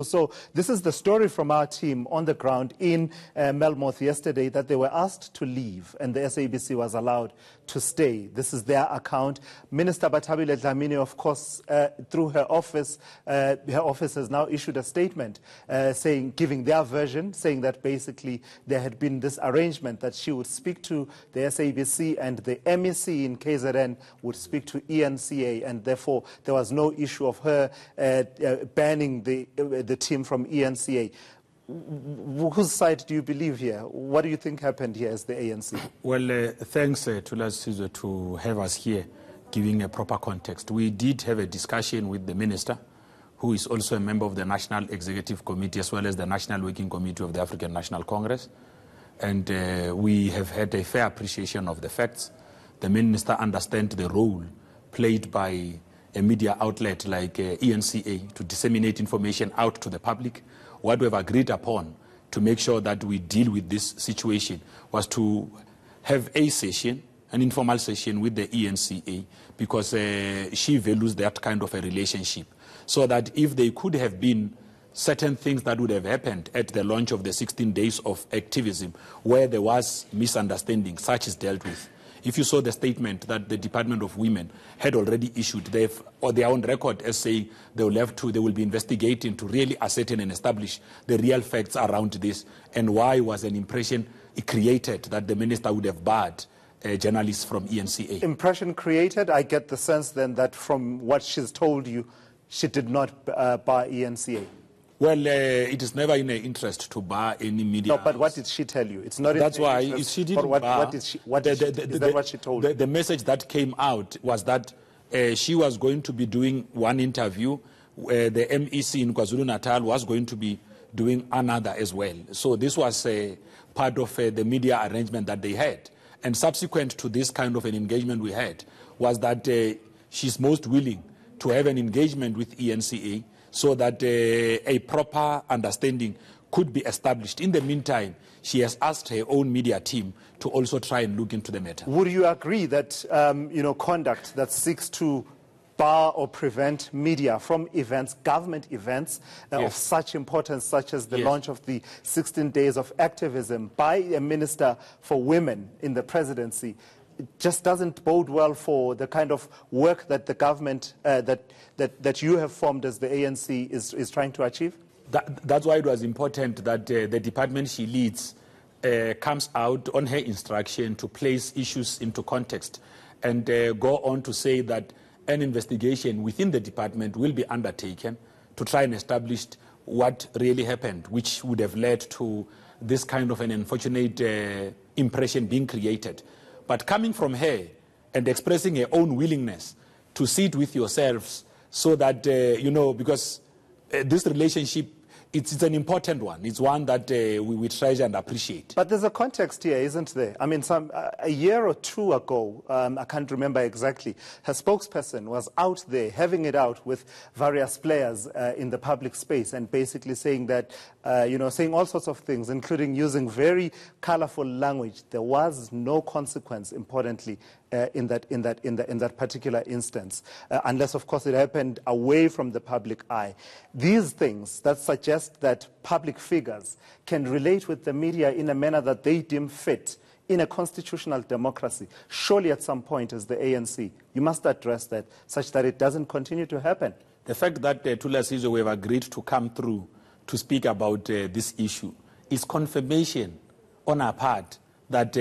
So this is the story from our team on the ground in Melmoth yesterday, that they were asked to leave and the SABC was allowed to stay. This is their account. Minister Bathabile Dlamini, of course, through her office has now issued a statement giving their version, saying that basically there had been this arrangement that she would speak to the SABC and the MEC in KZN would speak to eNCA, and therefore there was no issue of her banning the team from eNCA. Whose side do you believe here? What do you think happened here as the ANC? Well, thanks to Sizwe to have us here giving a proper context. We did have a discussion with the minister, who is also a member of the National Executive Committee as well as the National Working Committee of the African National Congress. And we have had a fair appreciation of the facts. The minister understands the role played by a media outlet like eNCA to disseminate information out to the public. What we have agreed upon to make sure that we deal with this situation was to have a session, an informal session with the eNCA, because she values that kind of a relationship. So that if there could have been certain things that would have happened at the launch of the 16 days of activism, where there was misunderstanding, such is dealt with. If you saw the statement that the Department of Women had already issued, or their own record as saying they will be investigating to really ascertain and establish the real facts around this, and why was an impression created that the minister would have barred journalists from eNCA. Impression created? I get the sense then that from what she's told you, she did not bar eNCA. Well, it is never in her interest to bar any media. No, but what did she tell you? It's not. That's why if she didn't bar. Is that what she told you? The message that came out was that she was going to be doing one interview. The MEC in KwaZulu-Natal was going to be doing another as well. So this was part of the media arrangement that they had. And subsequent to this kind of an engagement we had was that she's most willing to have an engagement with eNCA, so that a proper understanding could be established. In the meantime, she has asked her own media team to also try and look into the matter. Would you agree that conduct that seeks to bar or prevent media from events, government events of such importance, such as the launch of the 16 days of activism by a minister for women in the presidency, it just doesn't bode well for the kind of work that the government, that you have formed as the ANC is trying to achieve? That's why it was important that the department she leads comes out on her instruction to place issues into context and go on to say that an investigation within the department will be undertaken to try and establish what really happened, which would have led to this kind of an unfortunate impression being created. But coming from her and expressing her own willingness to sit with yourselves so that, because this relationship, it's an important one. It's one that we treasure and appreciate. But there's a context here, isn't there? I mean, a year or two ago, I can't remember exactly, her spokesperson was out there having it out with various players in the public space and basically saying that, saying all sorts of things, including using very colorful language. There was no consequence, importantly, in that particular instance, unless, of course, it happened away from the public eye. These things that suggest that public figures can relate with the media in a manner that they deem fit in a constitutional democracy, surely at some point as the ANC, you must address that such that it doesn't continue to happen. The fact that Tula Sizwe we have agreed to come through to speak about this issue is confirmation on our part that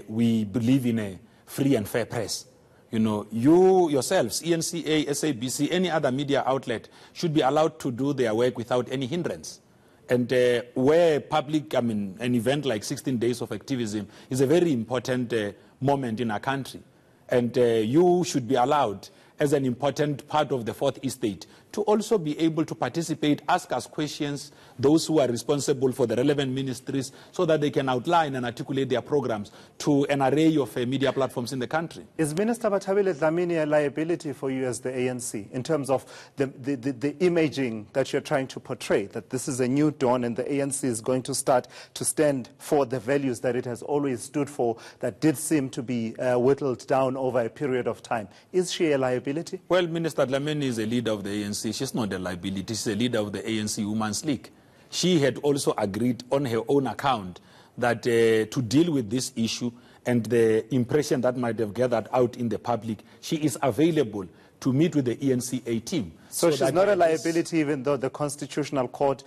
we believe in a free and fair press. You yourselves, eNCA, SABC, any other media outlet should be allowed to do their work without any hindrance. And where an event like 16 days of activism is a very important moment in our country. And you should be allowed, as an important part of the fourth estate, to also be able to participate, ask us questions, those who are responsible for the relevant ministries, so that they can outline and articulate their programs to an array of media platforms in the country. Is Minister Bathabile Dlamini a liability for you as the ANC in terms of the imaging that you're trying to portray, that this is a new dawn and the ANC is going to start to stand for the values that it has always stood for, that did seem to be whittled down over a period of time? Is she a liability? Well, Minister Dlamini is a leader of the ANC. ANC. She's not a liability. She's a leader of the ANC Women's League. She had also agreed on her own account that to deal with this issue and the impression that might have gathered out in the public, she is available to meet with the eNCA team. So she's not a liability, even though the Constitutional Court,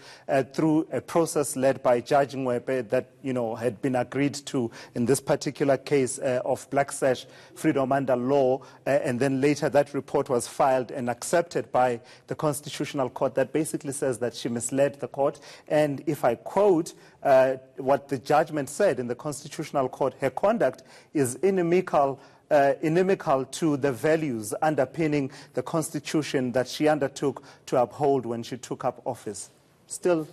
through a process led by Judge Ngwepe that, had been agreed to in this particular case of Black Sash Freedom under law, and then later that report was filed and accepted by the Constitutional Court that basically says that she misled the court. And if I quote what the judgment said in the Constitutional Court, her conduct is inimical to the values underpinning the Constitution that she undertook to uphold when she took up office. Still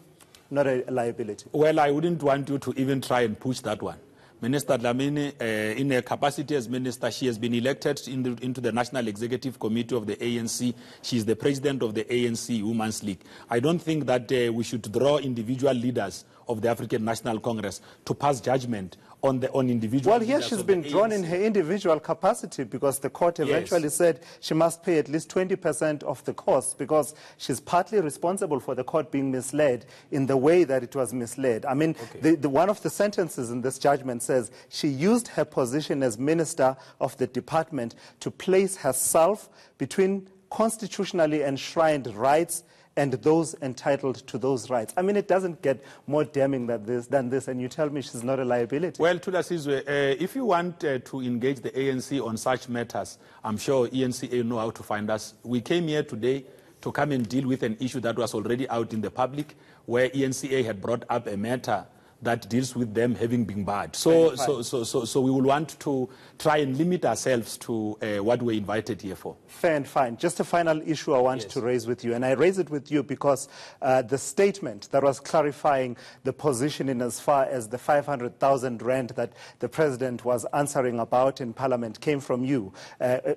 not a liability. Well, I wouldn't want you to even try and push that one. Minister Dlamini, in her capacity as minister, she has been elected into the National Executive Committee of the ANC. She is the president of the ANC Women's League. I don't think that we should draw individual leaders of the African National Congress to pass judgment on individual. Well, here she's been drawn in her individual capacity because the court eventually said she must pay at least 20% of the cost because she's partly responsible for the court being misled in the way that it was misled. I mean, one of the sentences in this judgment says she used her position as minister of the department to place herself between constitutionally enshrined rights and those entitled to those rights. I mean, it doesn't get more damning than this, and you tell me she's not a liability. Well, Tula Sizwe, if you want to engage the ANC on such matters, I'm sure eNCA know how to find us. We came here today to come and deal with an issue that was already out in the public, where eNCA had brought up a matter that deals with them having been barred. So we will want to try and limit ourselves to what we're invited here for. Fair and fine. Just a final issue I want to raise with you, and I raise it with you because the statement that was clarifying the position in as far as the 500,000 rand that the President was answering about in Parliament came from you.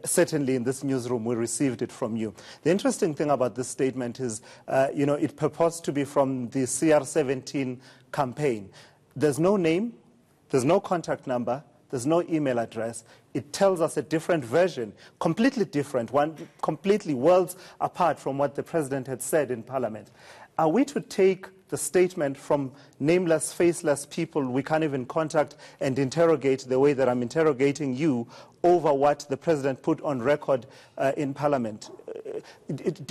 Certainly in this newsroom we received it from you. The interesting thing about this statement is, it purports to be from the CR17 campaign. There's no name, there's no contact number, there's no email address. It tells us a different version, completely different, one completely worlds apart from what the President had said in Parliament. Are we to take the statement from nameless, faceless people we can't even contact and interrogate the way that I'm interrogating you over what the President put on record in Parliament?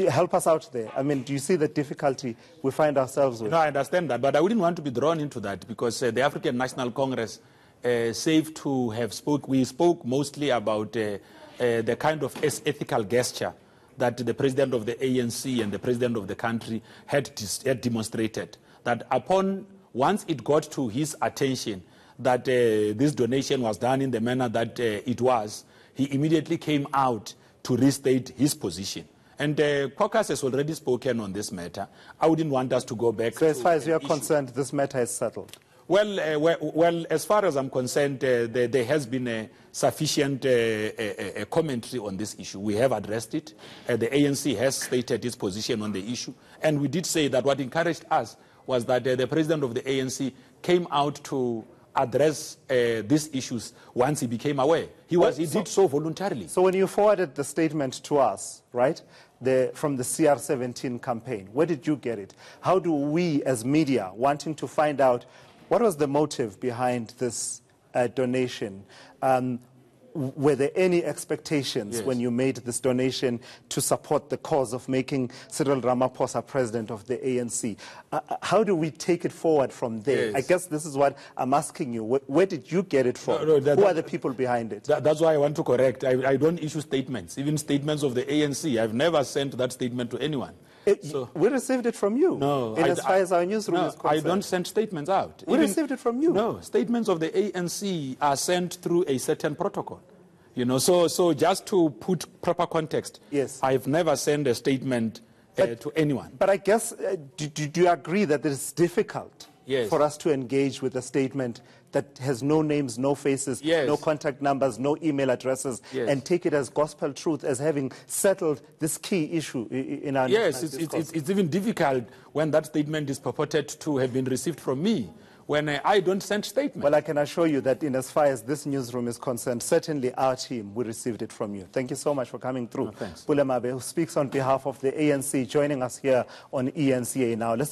Help us out there. I mean, do you see the difficulty we find ourselves with? No, I understand that, but I wouldn't want to be drawn into that because the African National Congress we spoke mostly about the kind of ethical gesture that the President of the ANC and the President of the country had demonstrated. That once it got to his attention that this donation was done in the manner that it was, he immediately came out to restate his position. And Caucus has already spoken on this matter. I wouldn't want us to go back. So as far as you're concerned, this matter is settled? Well, as far as I'm concerned, there has been a sufficient commentary on this issue. We have addressed it. The ANC has stated its position on the issue. And we did say that what encouraged us was that the President of the ANC came out to address these issues once he became aware. He did so voluntarily. So when you forwarded the statement to us, right, from the CR17 campaign, where did you get it? How do we as media, wanting to find out what was the motive behind this donation? Were there any expectations when you made this donation to support the cause of making Cyril Ramaphosa president of the ANC? How do we take it forward from there? I guess this is what I'm asking you. Where did you get it from? Who are the people behind it? That's why I want to correct. I don't issue statements, even statements of the ANC. I've never sent that statement to anyone. We received it from you. No, as far as our newsroom is concerned. I don't send statements out. We received it from you. No, statements of the ANC are sent through a certain protocol. So just to put proper context, I've never sent a statement to anyone. But I guess, do you agree that it is difficult for us to engage with a statement that has no names, no faces, no contact numbers, no email addresses, and take it as gospel truth, as having settled this key issue in our it's even difficult when that statement is purported to have been received from me, when I don't send statements. Well, I can assure you that in as far as this newsroom is concerned, certainly our team, we received it from you. Thank you so much for coming through. Thanks. Bulemabe, who speaks on behalf of the ANC, joining us here on eNCA now. Let's